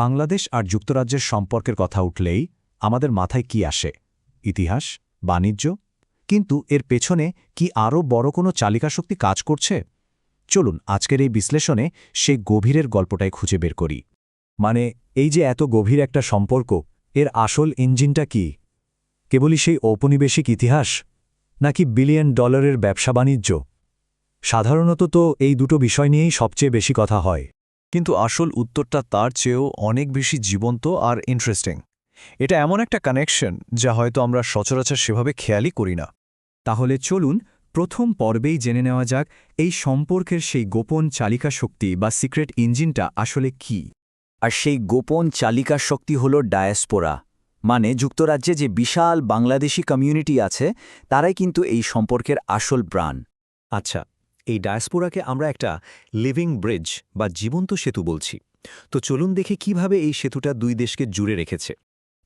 বাংলাদেশ আর যুক্তরাজ্যের সম্পর্কের কথা উঠলেই আমাদের মাথায় কি আসে? ইতিহাস, বাণিজ্য? কিন্তু এর পেছনে কি আরও বড় কোনো চালিকাশক্তি কাজ করছে? চলুন আজকের এই বিশ্লেষণে সেই গভীরের গল্পটাই খুঁজে বের করি। মানে এই যে এত গভীর একটা সম্পর্ক, এর আসল ইঞ্জিনটা কি? কেবলই সেই ঔপনিবেশিক ইতিহাস, নাকি বিলিয়ন ডলারের ব্যবসা বাণিজ্য? সাধারণত তো এই দুটো বিষয় নিয়েই সবচেয়ে বেশি কথা হয়, কিন্তু আসল উত্তরটা তার চেয়েও অনেক বেশি জীবন্ত আর ইন্টারেস্টিং। এটা এমন একটা কানেকশন যা হয়তো আমরা সচরাচর সেভাবে খেয়ালই করি না। তাহলে চলুন প্রথম পর্বেই জেনে নেওয়া যাক এই সম্পর্কের সেই গোপন চালিকা শক্তি বা সিক্রেট ইঞ্জিনটা আসলে কি। আর সেই গোপন চালিকা শক্তি হল ডায়াসপোরা, মানে যুক্তরাজ্যে যে বিশাল বাংলাদেশি কমিউনিটি আছে তারাই কিন্তু এই সম্পর্কের আসল প্রাণ। আচ্ছা, এই ডায়াসপোরাকে আমরা একটা লিভিং ব্রিজ বা জীবন্ত সেতু বলছি। তো চলুন দেখে কিভাবে এই সেতুটা দুই দেশকে জুড়ে রেখেছে।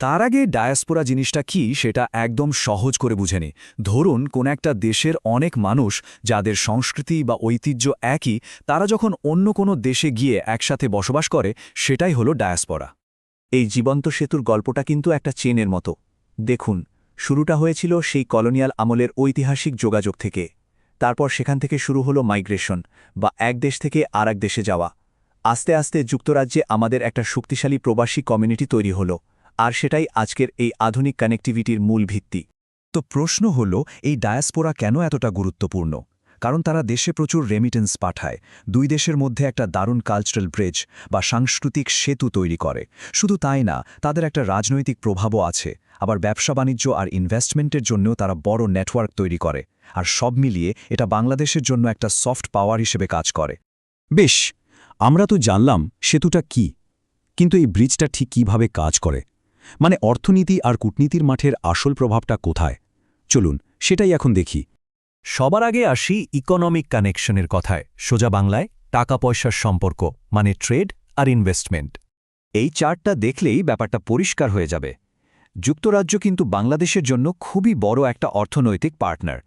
তার আগে ডায়াসপোরা জিনিসটা কি সেটা একদম সহজ করে বুঝে নি। ধরুন কোন একটা দেশের অনেক মানুষ যাদের সংস্কৃতি বা ঐতিহ্য একই, তারা যখন অন্য কোনো দেশে গিয়ে একসাথে বসবাস করে, সেটাই হলো ডায়াসপোরা। এই জীবন্ত সেতুর গল্পটা কিন্তু একটা চেনের মতো। দেখুন, শুরুটা হয়েছিল সেই কলোনিয়াল আমলের ঐতিহাসিক যোগাযোগ থেকে। তারপর সেখান থেকে শুরু হলো মাইগ্রেশন, বা এক দেশ থেকে আরেক দেশে যাওয়া। আস্তে আস্তে যুক্তরাজ্যে আমাদের একটা শক্তিশালী প্রবাসী কমিউনিটি তৈরি হলো, আর সেটাই আজকের এই আধুনিক কানেক্টিভিটির মূল ভিত্তি। তো প্রশ্ন হল, এই ডায়াসপোরা কেন এতটা গুরুত্বপূর্ণ? কারণ তারা দেশে প্রচুর রেমিটেন্স পাঠায়, দুই দেশের মধ্যে একটা দারুণ কালচারাল ব্রিজ বা সাংস্কৃতিক সেতু তৈরি করে। শুধু তাই না, তাদের একটা রাজনৈতিক প্রভাবও আছে। আবার ব্যবসা বাণিজ্য আর ইনভেস্টমেন্টের জন্যও তারা বড় নেটওয়ার্ক তৈরি করে। আর সব মিলিয়ে এটা বাংলাদেশের জন্য একটা সফট পাওয়ার হিসেবে কাজ করে। বেশ, আমরা তো জানলাম সেতুটা কি, কিন্তু এই ব্রিজটা ঠিক কীভাবে কাজ করে? মানে অর্থনীতি আর কূটনীতির মাঠের আসল প্রভাবটা কোথায়? চলুন সেটাই এখন দেখি। সবার আগে আসি ইকোনমিক কানেকশনের কথায়। সোজা বাংলায় টাকা পয়সার সম্পর্ক, মানে ট্রেড আর ইনভেস্টমেন্ট। এই চার্টটা দেখলেই ব্যাপারটা পরিষ্কার হয়ে যাবে। যুক্তরাজ্য কিন্তু বাংলাদেশের জন্য খুবই বড় একটা অর্থনৈতিক পার্টনার।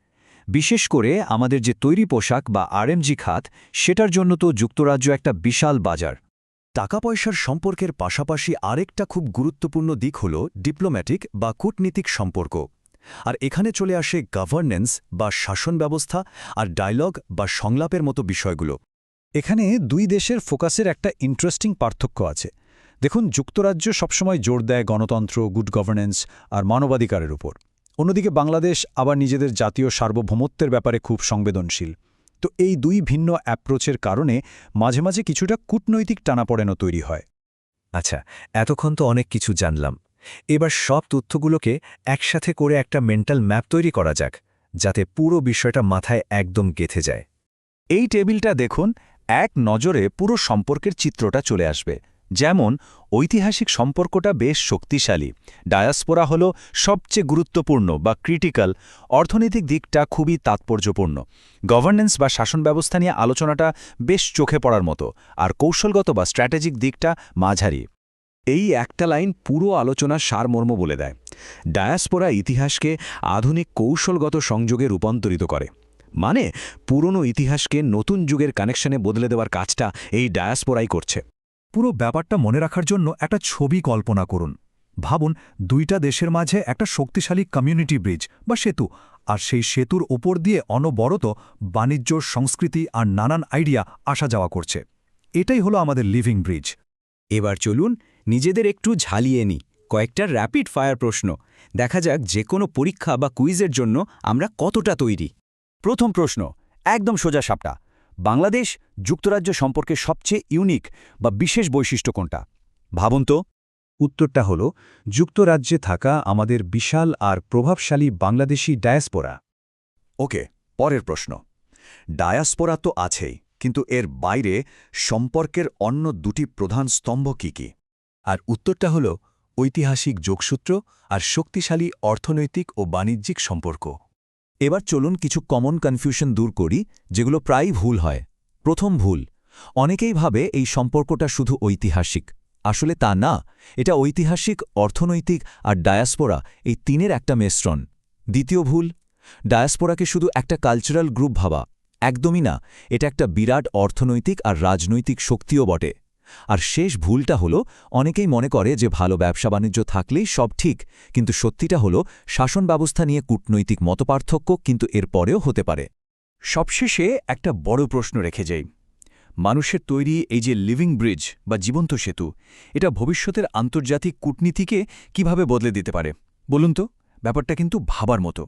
বিশেষ করে আমাদের যে তৈরি পোশাক বা আরএমজি খাত, সেটার জন্য তো যুক্তরাজ্য একটা বিশাল বাজার। টাকা পয়সার সম্পর্কের পাশাপাশি আরেকটা খুব গুরুত্বপূর্ণ দিক হল ডিপ্লোম্যাটিক বা কূটনীতিক সম্পর্ক। আর এখানে চলে আসে গভর্নেন্স বা শাসন ব্যবস্থা আর ডায়লগ বা সংলাপের মতো বিষয়গুলো। এখানে দুই দেশের ফোকাসের একটা ইন্টারেস্টিং পার্থক্য আছে। দেখুন, যুক্তরাজ্য সবসময় জোর দেয় গণতন্ত্র, গুড গভর্নেন্স আর মানবাধিকারের উপর। অন্যদিকে বাংলাদেশ আবার নিজেদের জাতীয় সার্বভৌমত্বের ব্যাপারে খুব সংবেদনশীল। তো এই দুই ভিন্ন অ্যাপ্রোচের কারণে মাঝে মাঝে কিছুটা কূটনৈতিক টানাপোড়েনও তৈরি হয়। আচ্ছা, এতক্ষণ তো অনেক কিছু জানলাম। এবার সব তথ্যগুলোকে একসাথে করে একটা মেন্টাল ম্যাপ তৈরি করা যাক, যাতে পুরো বিষয়টা মাথায় একদম গেঁথে যায়। এই টেবিলটা দেখুন, এক নজরে পুরো সম্পর্কের চিত্রটা চলে আসবে। যেমন ঐতিহাসিক সম্পর্কটা বেশ শক্তিশালী, ডায়াসপোরা হল সবচেয়ে গুরুত্বপূর্ণ বা ক্রিটিক্যাল, অর্থনৈতিক দিকটা খুবই তাৎপর্যপূর্ণ, গভর্নেন্স বা শাসন ব্যবস্থা নিয়ে আলোচনাটা বেশ চোখে পড়ার মতো, আর কৌশলগত বা স্ট্র্যাটেজিক দিকটা মাঝারি। এই একটা লাইন পুরো আলোচনার সারমর্ম বলে দেয়। ডায়াসপোরা ইতিহাসকে আধুনিক কৌশলগত সংযোগে রূপান্তরিত করে। মানে পুরনো ইতিহাসকে নতুন যুগের কানেকশনে বদলে দেওয়ার কাজটা এই ডায়াসপোরাই করছে। পুরো ব্যাপারটা মনে রাখার জন্য একটা ছবি কল্পনা করুন। ভাবুন, দুইটা দেশের মাঝে একটা শক্তিশালী কমিউনিটি ব্রিজ বা সেতু, আর সেই সেতুর ওপর দিয়ে অনবরত বাণিজ্য, সংস্কৃতি আর নানান আইডিয়া আসা যাওয়া করছে। এটাই হলো আমাদের লিভিং ব্রিজ। এবার চলুন নিজেদের একটু ঝালিয়ে নিই কয়েকটা র্যাপিড ফায়ার প্রশ্ন। দেখা যাক যে কোনো পরীক্ষা বা কুইজের জন্য আমরা কতটা তৈরি। প্রথম প্রশ্ন, একদম সোজা সাপটা। বাংলাদেশ যুক্তরাজ্য সম্পর্কে সবচেয়ে ইউনিক বা বিশেষ বৈশিষ্ট্য কোনটা? ভাবুন তো। উত্তরটা হল যুক্তরাজ্যে থাকা আমাদের বিশাল আর প্রভাবশালী বাংলাদেশি ডায়াসপোরা। ওকে, পরের প্রশ্ন। ডায়াসপোরা তো আছেই, কিন্তু এর বাইরে সম্পর্কের অন্য দুটি প্রধান স্তম্ভ কি কি? আর উত্তরটা হল ঐতিহাসিক যোগসূত্র আর শক্তিশালী অর্থনৈতিক ও বাণিজ্যিক সম্পর্ক। এবার চলুন কিছু কমন কনফিউশন দূর করি, যেগুলো প্রায়ই ভুল হয়। প্রথম ভুল, অনেকেই ভাবে এই সম্পর্কটা শুধু ঐতিহাসিক। আসলে তা না, এটা ঐতিহাসিক, অর্থনৈতিক আর ডায়াসপোরা, এই তিনের একটা মিশ্রণ। দ্বিতীয় ভুল, ডায়াসপোরাকে শুধু একটা কালচারাল গ্রুপ ভাবা। একদমই না, এটা একটা বিরাট অর্থনৈতিক আর রাজনৈতিক শক্তিও বটে। আর শেষ ভুলটা হলো অনেকেই মনে করে যে ভালো ব্যবসা বাণিজ্য থাকলেই সব ঠিক, কিন্তু সত্যিটা হলো শাসন ব্যবস্থা নিয়ে কূটনৈতিক মতপার্থক্য কিন্তু এর পরেও হতে পারে। সবশেষে একটা বড় প্রশ্ন রেখে যাই। মানুষের তৈরি এই যে লিভিং ব্রিজ বা জীবন্ত সেতু, এটা ভবিষ্যতের আন্তর্জাতিক কূটনীতিকে কিভাবে বদলে দিতে পারে বলুন তো? ব্যাপারটা কিন্তু ভাবার মতো।